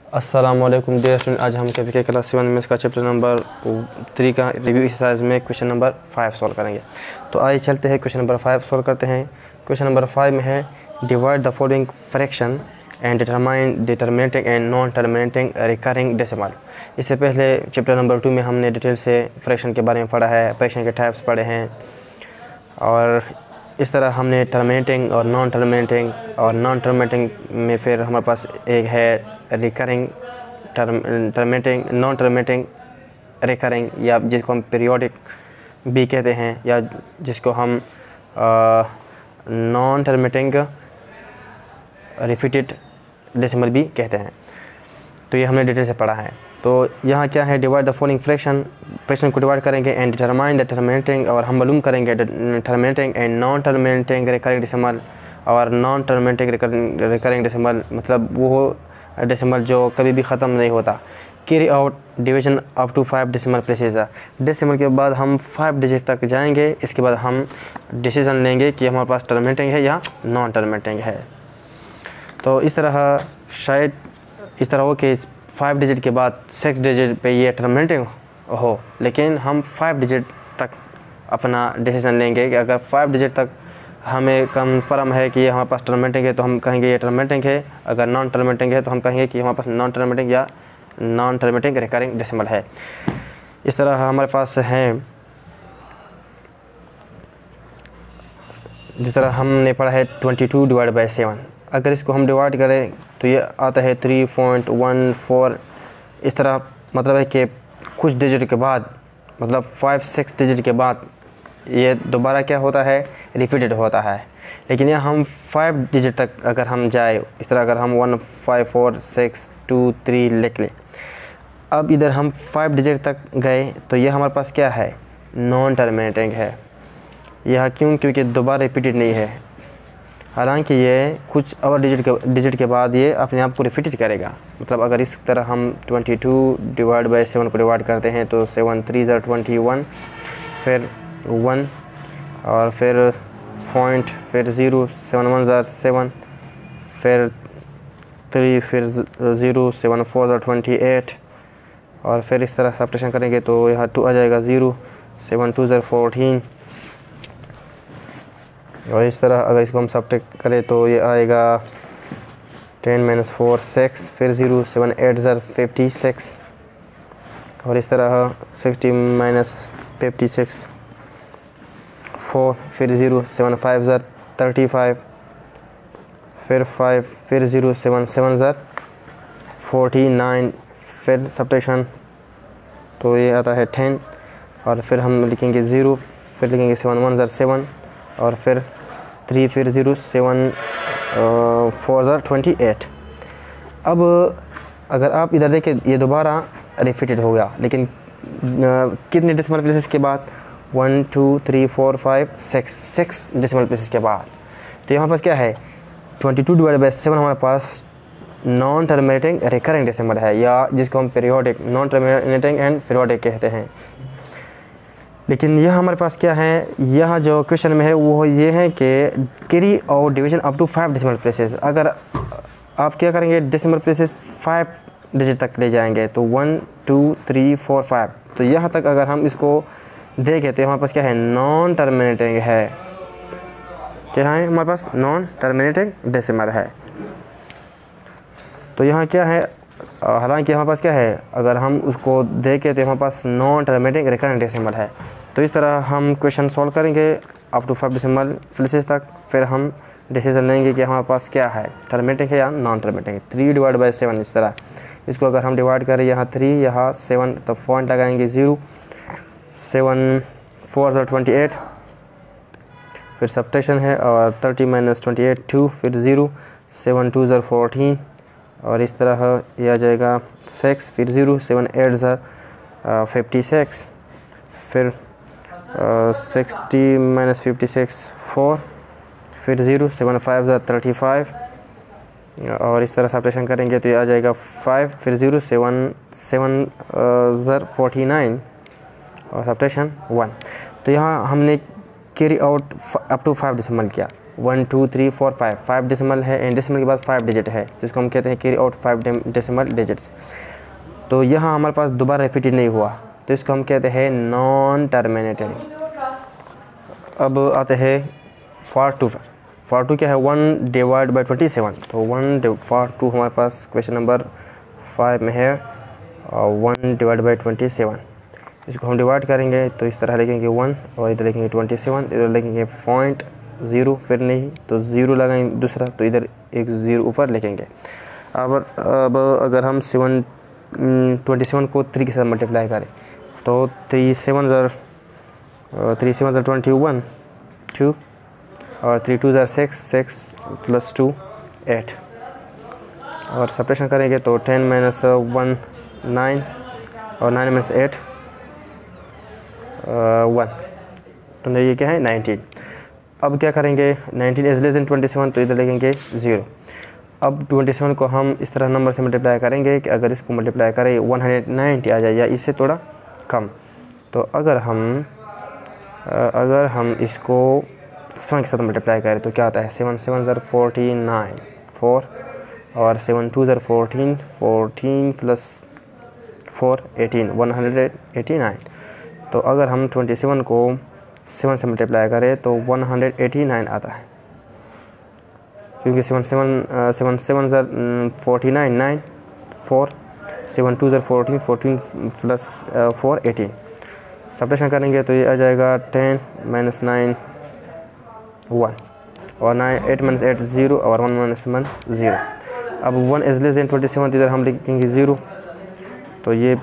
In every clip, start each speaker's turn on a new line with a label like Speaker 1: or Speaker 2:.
Speaker 1: अस्सलामुअलैकुम dear student, आज हम के क्लास 7 में इसका चैप्टर नंबर 3 का रिव्यू एक्सरसाइज में क्वेश्चन नंबर 5 सॉल्व करेंगे। तो आइए चलते हैं क्वेश्चन नंबर 5 सॉल्व करते हैं। क्वेश्चन नंबर 5 में है divide the following fraction and determine terminating and non terminating recurring decimal. इससे पहले चैप्टर नंबर 2 में हमने डिटेल से फ्रैक्शन के बारे में पढ़ा है, फ्रैक्शन के टाइप्स पढ़े हैं और इस तरह हमने टर्मिनेटिंग और नॉन टर्मिनेटिंग में फिर हमारे पास एक है recurring, terminating, non terminating, recurring या जिसको हम पीरियोडिक भी कहते हैं या जिसको हम नॉन टर्मिनेटिंग रिपीटेड डेसिमल भी कहते हैं। तो ये हमने डिटेल से पढ़ा है। तो यहाँ क्या है, डिवाइड द फॉलोइंग फ्रैक्शन को डिवाइड करेंगे एंड डिटरमाइन द टर्मिनेटिंग, और हम मालूम करेंगे terminating and non terminating recurring decimal. और नॉन टर्मिनेटिंग रिकरिंग डेसिमल मतलब वो डेसिमल जो कभी भी ख़त्म नहीं होता। Carry out division up to 5 decimal places. Decimal के बाद हम 5 डिजिट तक जाएंगे, इसके बाद हम डिसीजन लेंगे कि हमारे पास टर्मिनेटिंग है या नॉन टर्मिनेटिंग है। तो इस तरह शायद इस तरह हो कि 5 डिजिट के बाद 6 डिजिट पे ये टर्मिनेटिंग हो, लेकिन हम 5 डिजिट तक अपना डिसीजन लेंगे कि अगर 5 डिजिट तक हमें कंफर्म है कि ये हमारे पास टर्मिनेटिंग है तो हम कहेंगे ये टर्मिनेटिंग है, अगर नॉन टर्मिनेटिंग है तो हम कहेंगे कि हमारे पास नॉन टर्मिनेटिंग या नॉन टर्मिनेटिंग रिकरिंग डेसिमल है। इस तरह हमारे पास हैं, जिस तरह हमने पढ़ा है 22 डिवाइड बाई 7। अगर इसको हम डिवाइड करें तो ये आता है 3.14। इस तरह मतलब है कि कुछ डिजिट के बाद, मतलब 5-6 डिजिट के बाद ये दोबारा क्या होता है, रिपीटेड होता है। लेकिन यहाँ हम 5 डिजिट तक अगर हम जाए, इस तरह अगर हम 1 5 4 6 2 3 लिख लें, अब इधर हम 5 डिजिट तक गए तो यह हमारे पास क्या है, नॉन टर्मिनेटिंग है। यह क्यों, क्योंकि दोबारा रिपीटेड नहीं है। हालांकि ये कुछ और डिजिट के बाद ये अपने आप को रिपीटेड करेगा। मतलब अगर इस तरह हम 22 डिवाइड बाई 7 को डिवाइड करते हैं तो 7 3 21, फिर 1 और फिर पॉइंट, फिर 0 7 1 7, फिर 3, फिर 0 7 4 28, और फिर इस तरह सब्ट्रैक्शन करेंगे तो यहाँ 2 आ जाएगा, 0 7 2 14, और इस तरह अगर इसको हम सब्ट्रैक्ट करें तो ये आएगा 10 - 4 6, फिर 0 7 8 56, और इस तरह 60 - 56 4, फिर 0 7 5 35, फिर 5, फिर 0 7 7 49, फिर सब्ट्रैक्शन तो ये आता है 10, और फिर हम लिखेंगे 0, फिर लिखेंगे 7 1 7, और फिर 3, फिर 0 7 4 28। अब अगर आप इधर देखें ये दोबारा रिपीटेड हो गया, लेकिन कितने डेसिमल प्लेसेस के बाद, 1 2 3 4 5 6 डेसिमल प्लेसेस के बाद। तो यहाँ पास क्या है, 22 डिवाइड बाई 7 हमारे पास नॉन टर्मिनेटिंग रिकरिंग डेसिमल है, या जिसको हम periodic, non terminating and periodic कहते हैं। लेकिन यह हमारे पास क्या है, यह जो क्वेश्चन में है वो ये है कि carry out division up to 5 decimal places. अगर आप क्या करेंगे, डेसिमल प्लेसेस 5 डिजिट तक ले जाएंगे तो 1 2 3 4 5। तो यहाँ तक अगर हम इसको देखें तो हमारे पास क्या है, नॉन टर्मिनेटिंग है। क्या है हमारे पास, नॉन टर्मिनेटिंग डेसिमल है। तो यहाँ क्या है, हालांकि हमारे पास क्या है, अगर हम उसको देखें तो हमारे पास नॉन टर्मिनेटिंग रिकरिंग डेसिमल है। तो इस तरह हम क्वेश्चन सॉल्व करेंगे अप टू 5 डेसिमल प्लेसेस तक, फिर हम डिसीजन लेंगे कि हमारे पास क्या है, टर्मिनेटिंग है या नॉन टर्मिनेटिंग। 3 डिवाइड बाई 7, इस तरह इसको अगर हम डिवाइड करें, यहाँ 3 यहाँ 7, तो पॉइंट लगाएंगे 0 7 4 28, फिर सब्ट्रैक्शन है, और 30 - 28 2, फिर 0 7 2 14, और इस तरह यह आ जाएगा 6, फिर 0 7 8 56, फिर 60 - 56 4, फिर 0 7 5 35, और इस तरह सब्ट्रैक्शन करेंगे तो ये आ जाएगा 5, फिर 0 7 7 49, और सब्ट्रैक्शन 1। तो यहाँ हमने carry out up to 5 decimal किया। 1 2 3 4 5 5 डेसिमल है एंड डेसिमल के बाद 5 डिजिट है, तो इसको हम कहते हैं कैरी आउट 5 डेसिमल डिजिट्स। तो यहाँ हमारे पास दोबारा रिपीटेड नहीं हुआ, तो इसको हम कहते हैं नॉन टर्मिनेटिंग। अब आते हैं फॉर टू पर। फॉर टू क्या है, 1 डिवाइड बाई 27, तो 1 फॉर टू हमारे पास क्वेश्चन नंबर 5 में है 1 डिवाइड बाई 27। इसको हम डिवाइड करेंगे तो इस तरह लिखेंगे 1 और इधर लिखेंगे 27, इधर लिखेंगे 0.0, फिर नहीं तो 0 लगाएंगे दूसरा, तो इधर एक 0 ऊपर लिखेंगे। अब अगर हम 27 को 3 के साथ मल्टीप्लाई करें तो 3 7 ज़र 21 2 और 3 2 ज़र 6 प्लस 2 8 और सब्ट्रैक्शन करेंगे तो 10 माइनस 1 9 और 9 माइनस 8 1, तो ये क्या है 19। अब क्या करेंगे, 19 इज लेस देन 27, तो इधर लिखेंगे 0। अब 27 को हम इस तरह नंबर से मल्टीप्लाई करेंगे कि अगर इसको मल्टीप्लाई करें 190 आ जाए या इससे थोड़ा कम। तो अगर हम इसको 7 के साथ मल्टीप्लाई करें तो क्या आता है, 7 7 ज़र 49 4 और 7 2 ज़र 14 14 प्लस 4 18 189। तो अगर हम 27 को 7 से मल्टीप्लाई करें तो 189 आता है, क्योंकि 7 7 ज़र 49 9 4 7 2 ज़र 14 14 प्लस 4 18। सब्ट्रैक्शन करेंगे तो ये आ जाएगा 10 माइनस 9 1 और 9 8 माइनस 8 0 और 1 माइनस 1 0। अब 1 इज लेस देन 27, इधर हम लिखेंगे 0, तो ये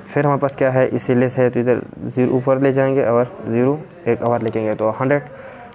Speaker 1: फिर हमारे पास क्या है, इसी लेस है तो इधर 0 ऊपर ले जाएंगे और 0 एक और लिखेंगे तो 100।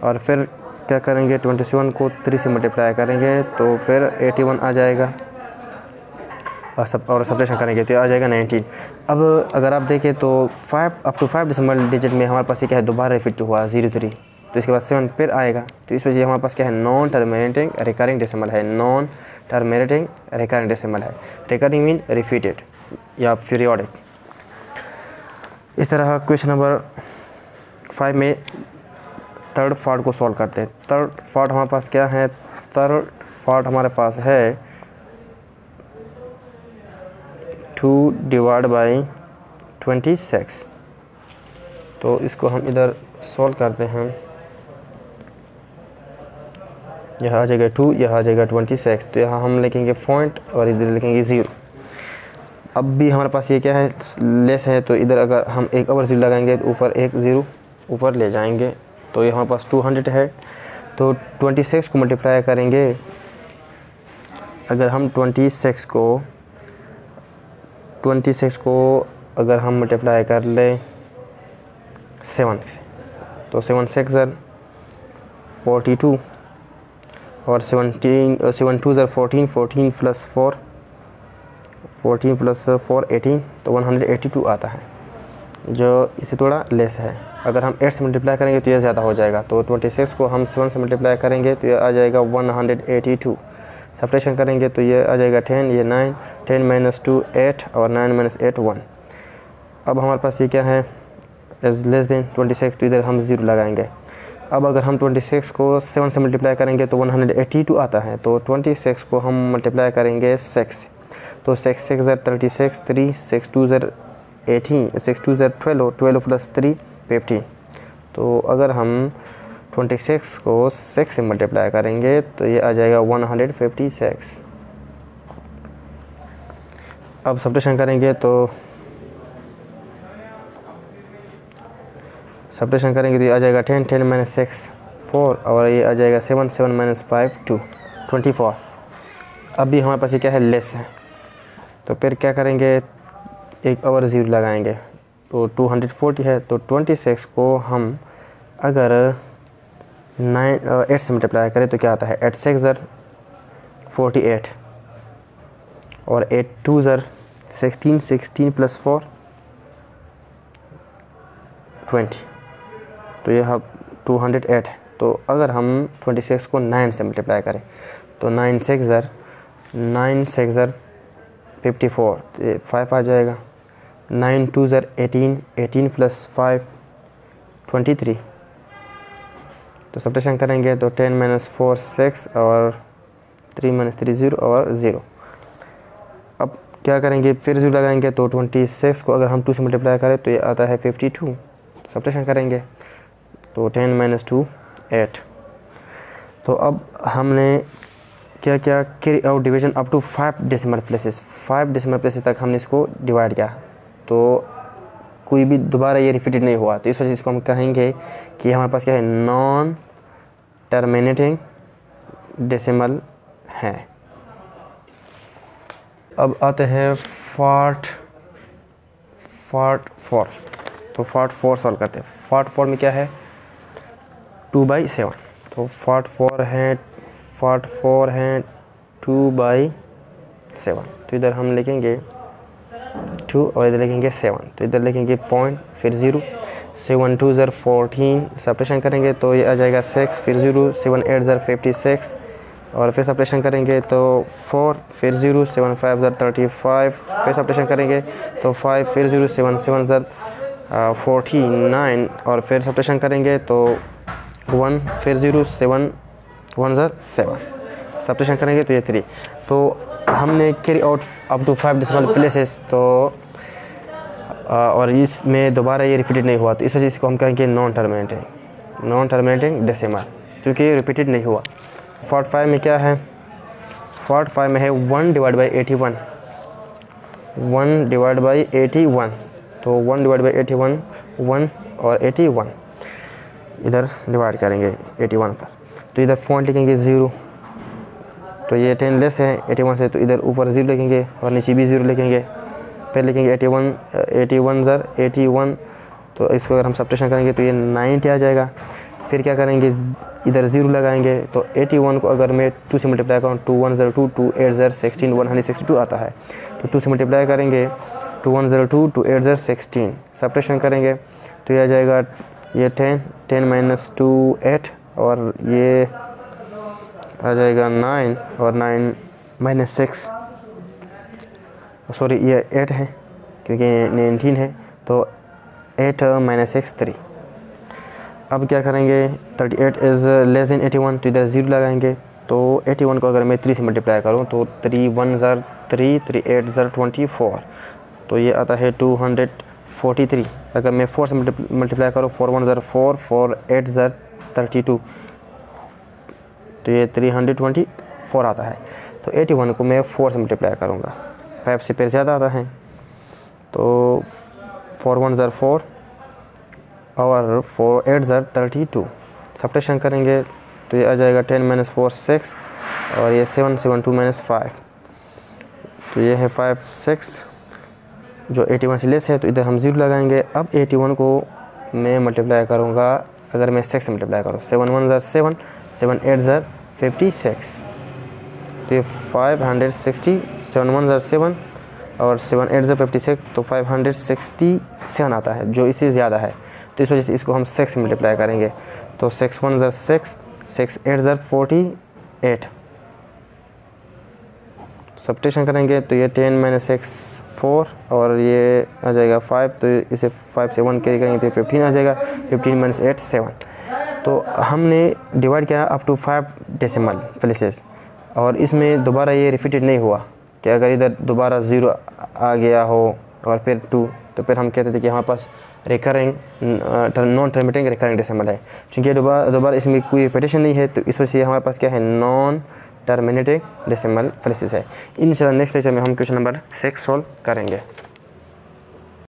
Speaker 1: और फिर क्या करेंगे, 27 को 3 से मल्टीप्लाई करेंगे तो फिर 81 आ जाएगा और सब्ट्रैक्शन करेंगे तो आ जाएगा 19। अब अगर आप देखें तो 5 अप टू 5 डेसिमल डिजिट में हमारे पास ये क्या है, दोबारा रिपीट हुआ 03, तो इसके बाद 7 फिर आएगा, तो इस वजह हमारे पास क्या है, नॉन टर्मिनेटिंग रिकरिंग डेसिमल है। नॉन टर्मिनेटिंग रिकरिंग डेसिमल है। रिकरिंग मीन रिपीटेड या पीरियोडिक। इस तरह क्वेश्चन नंबर 5 में थर्ड पार्ट को सॉल्व करते हैं। थर्ड पार्ट हमारे पास क्या है, थर्ड पार्ट हमारे पास है 2 डिवाइड बाई 26। तो इसको हम इधर सॉल्व करते हैं, यहाँ आ जाएगा 2, यहाँ आ जाएगा 26, तो यहाँ हम लिखेंगे पॉइंट और इधर लिखेंगे 0। अब भी हमारे पास ये क्या है, लेस है, तो इधर अगर हम एक और 0 लगाएंगे तो ऊपर एक 0 ऊपर ले जाएंगे, तो ये हमारे पास 200 है। तो 26 को मल्टीप्लाई करेंगे, अगर हम 26 को अगर हम मल्टीप्लाई कर ले 7 से, तो 7 6 ज़र 42 और 7 2 ज़र 14 14 प्लस 4 14 प्लस 4 18, तो 182 आता है, जो इससे थोड़ा लेस है। अगर हम 8 से मल्टीप्लाई करेंगे तो ये ज़्यादा हो जाएगा, तो 26 को हम 7 से मल्टीप्लाई करेंगे तो ये आ जाएगा 182। सब्ट्रैक्शन करेंगे तो ये आ जाएगा 10, ये 9, 10 माइनस 2 8 और 9 माइनस 8 1। अब हमारे पास ये क्या है, इज़ लेस देन 26, तो इधर हम 0 लगाएंगे। अब अगर हम 26 को 7 से मल्टीप्लाई करेंगे तो 182 आता है, तो 26 को हम मल्टीप्लाई करेंगे 6, तो 6 6 ज़र 36 3 6 2 ज़र 18 6 2 ज़र 12 12 प्लस 3 15। तो अगर हम 26 को 6 से मल्टीप्लाई करेंगे तो ये आ जाएगा 156। अब सब्ट्रैक्शन करेंगे तो ये आ जाएगा 10 10 माइनस 6 4 और ये आ जाएगा 7 7 माइनस 5 2 24। अब भी हमारे पास ये क्या है, लेस है, तो फिर क्या करेंगे, एक और 0 लगाएंगे, तो 240 है। तो 26 को हम अगर 8 से मल्टीप्लाई करें तो क्या आता है, 8 6 ज़र 48 और 8 2 ज़र 16 16 प्लस 4 20, तो यह 208 है। तो अगर हम 26 को 9 से मल्टीप्लाई करें तो 9 6 ज़र 54, तो ये 5 आ जाएगा। 9 2 ज़र 18 18 प्लस 5 23 तो सब्ट्रैक्शन करेंगे तो 10 माइनस 4 6 और 3 माइनस 3 0 और 0। अब क्या करेंगे, फिर 0 लगाएंगे तो 26 को अगर हम 2 से मल्टीप्लाई करें तो ये आता है 52। सब्ट्रैक्शन करेंगे तो 10 माइनस 2 8। तो अब हमने क्या क्या, carry out division up to 5 decimal places, 5 decimal places तक हमने इसको डिवाइड किया, तो कोई भी दोबारा ये रिपीटेड नहीं हुआ, तो इस वजह से इसको हम कहेंगे कि हमारे पास क्या है, नॉन टर्मिनेटिंग डेसिमल है। अब आते हैं पार्ट 4। तो पार्ट 4 सॉल्व करते हैं। पार्ट 4 में क्या है, 2/7। तो पार्ट 4 है 2/7। तो इधर हम लिखेंगे 2 और इधर लिखेंगे 7। तो इधर लिखेंगे पॉइंट फिर 0, 7 2 ज़र 14, सब्ट्रैक्शन करेंगे तो ये आ जाएगा 6 फिर 0, 7 8 ज़र 56 और फिर सब्ट्रैक्शन करेंगे तो 4 फिर 0, 7 5 ज़र 35, फिर सब्ट्रैक्शन करेंगे तो 5 फिर 0, 7 7 ज़र 49 और फिर सब्ट्रैक्शन करेंगे तो 1 फिर 0, 7 1 ज़र 7, सब्ट्रैक्शन करेंगे तो ये 3। तो हमने carry out up to 5 decimal places, तो और इसमें दोबारा ये रिपीटेड नहीं हुआ, तो इस वजह से इसको हम कहेंगे नॉन टर्मिनेटिंग डेसिमल, क्योंकि ये रिपीटेड नहीं हुआ। पार्ट 5 में क्या है, पार्ट 5 में है 1/81, 1/81। तो 1/81 1 और 81 इधर डिवाइड करेंगे 81 पर, तो इधर पॉइंट लिखेंगे 0, तो ये 10 लेस है 81 से, तो इधर ऊपर 0 लिखेंगे और नीचे भी 0 लिखेंगे, फिर लिखेंगे 81 ज़र 81। तो इसको अगर हम सब्ट्रैक्शन करेंगे तो ये 90 आ जाएगा। फिर क्या करेंगे, इधर 0 लगाएंगे तो 81 को अगर मैं 2 से मल्टीप्लाई करूँ, 2 1 ज़र 2, 2 8 ज़र 16, 162 आता है। तो 2 से मल्टीप्लाई करेंगे 2 1 ज़र 2, 2 8 ज़र 16, सब्ट्रैक्शन करेंगे तो ये आ जाएगा ये 10 माइनस 2 8 और ये आ जाएगा 9 और 9 माइनस 6, सॉरी ये 8 है क्योंकि 19 है, तो 8 माइनस 6 3। अब क्या करेंगे, 38 इज़ लेस देन 81, तो इधर 0 लगाएंगे तो 81 को अगर मैं 3 से मल्टीप्लाई करूँ तो 3 1 ज़र 3, 3 8 ज़र 24, तो ये आता है 243। अगर मैं 4 से मल्टीप्लाई करूँ, 4 1 ज़र 4, 4 8 ज़र 32, तो ये 324 आता है। तो 81 को मैं 4 से मल्टीप्लाई करूँगा, 5 से फिर ज़्यादा आता है, तो 4 1 ज़र 4 और 4 8 ज़र 32, सब्ट्रैक्शन करेंगे तो ये आ जाएगा 10 माइनस 4 6 और ये 7 7 2 माइनस 5, तो ये है 5 6 जो 81 से लेस है, तो इधर हम 0 लगाएंगे। अब 81 को मैं मल्टीप्लाई करूँगा, अगर मैं 6 से मल्टीप्लाई करूँ, 7 1 ज़र 7, 7 8 ज़र 56, तो ये 560, 7 1 ज़र 7 और 7 8 ज़र 56, तो 567 आता है, जो इससे ज़्यादा है, तो इस वजह से इसको हम 6 से मल्टीप्लाई करेंगे। तो 6 1 ज़र 6, 6 8 ज़र 48, सब्ट्रैक्शन करेंगे तो ये 10 माइनस 6 4 और ये आ जाएगा 5, तो इसे 5 से 1 कैरी करेंगे तो 15 आ जाएगा, 15 माइनस 8 7। तो हमने डिवाइड किया अप टू 5 डेसिमल प्लेसेस, और इसमें दोबारा ये रिपीटेड नहीं हुआ कि अगर इधर दोबारा 0 आ गया हो और फिर 2, तो फिर हम कहते थे कि हमारे पास recurring non terminating recurring decimal है। चूँकि दोबारा इसमें कोई रिपीटेशन नहीं है, तो इस वजह से हमारे पास क्या है, नॉन टर्मिनेटिंग डेसिमल प्लेसेस है। इंशाल्लाह नेक्स्ट लेक्चर में हम क्वेश्चन नंबर 6 सॉल्व करेंगे।